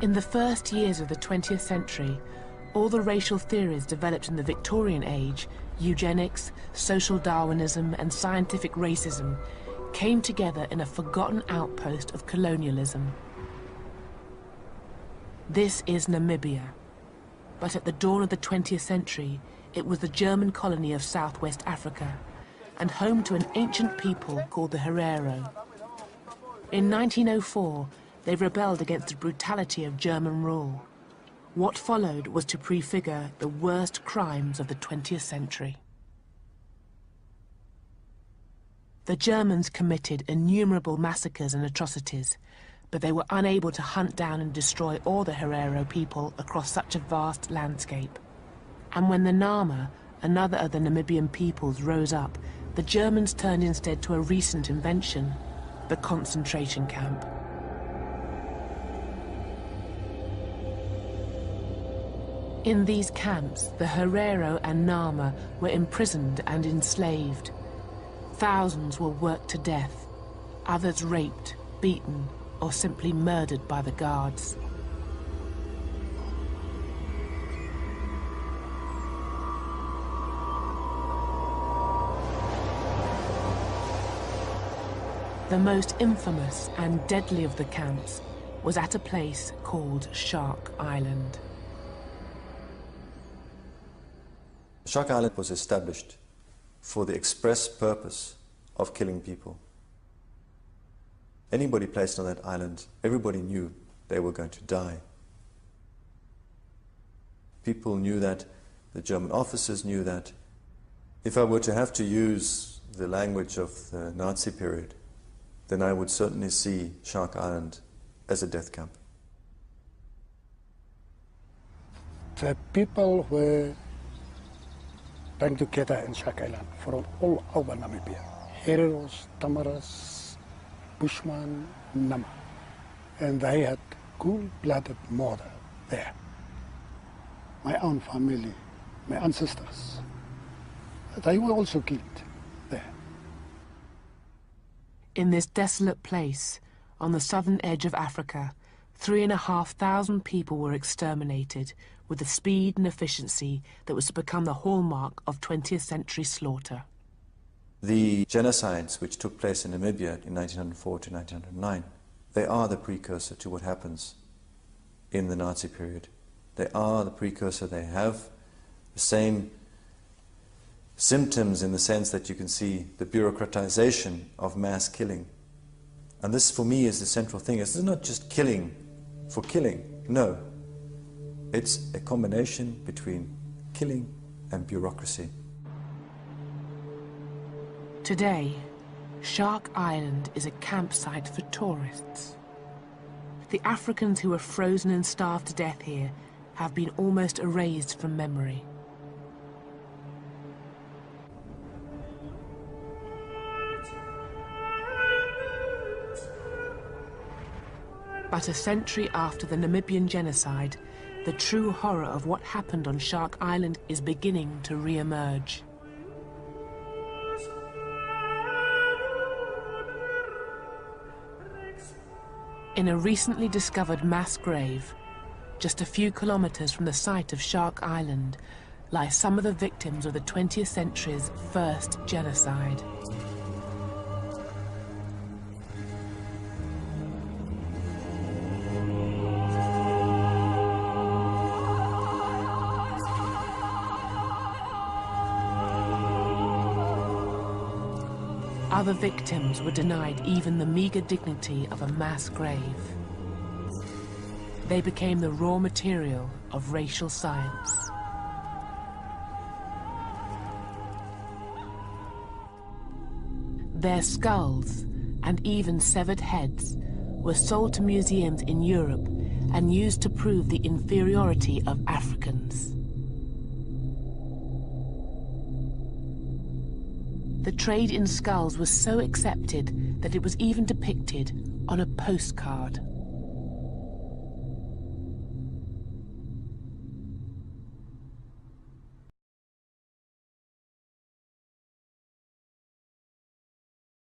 In the first years of the 20th century, all the racial theories developed in the Victorian age, eugenics, social Darwinism, and scientific racism, came together in a forgotten outpost of colonialism. This is Namibia, but at the dawn of the 20th century, it was the German colony of southwest Africa, and home to an ancient people called the Herero. In 1904, they rebelled against the brutality of German rule. What followed was to prefigure the worst crimes of the 20th century. The Germans committed innumerable massacres and atrocities, but they were unable to hunt down and destroy all the Herero people across such a vast landscape. And when the Naaman, another of the Namibian peoples, rose up, the Germans turned instead to a recent invention, the concentration camp. In these camps, the Herero and Naaman were imprisoned and enslaved. Thousands were worked to death, others raped, beaten, or simply murdered by the guards. The most infamous and deadly of the camps was at a place called Shark Island. Shark Island was established for the express purpose of killing people. Anybody placed on that island, everybody knew they were going to die. People knew that, the German officers knew that. If I were to have to use the language of the Nazi period, then I would certainly see Shark Island as a death camp. The people were band together in Shark Island from all over Namibia. Hereros, Tamaras, Bushman, Nama. And they had cool-blooded murder there. My own family, my ancestors, they were also killed there. In this desolate place, on the southern edge of Africa, 3,500 people were exterminated with the speed and efficiency that was to become the hallmark of 20th century slaughter. The genocides which took place in Namibia in 1904 to 1909, they are the precursor to what happens in the Nazi period. They are the precursor. They have the same symptoms in the sense that you can see the bureaucratization of mass killing. And this, for me, is the central thing. It's not just killing for killing, no. It's a combination between killing and bureaucracy. Today, Shark Island is a campsite for tourists. The Africans who were frozen and starved to death here have been almost erased from memory. But a century after the Namibian genocide, the true horror of what happened on Shark Island is beginning to re-emerge. In a recently discovered mass grave, just a few kilometers from the site of Shark Island, lie some of the victims of the 20th century's first genocide. Other victims were denied even the meager dignity of a mass grave. They became the raw material of racial science. Their skulls and even severed heads were sold to museums in Europe and used to prove the inferiority of Africans. The trade in skulls was so accepted that it was even depicted on a postcard.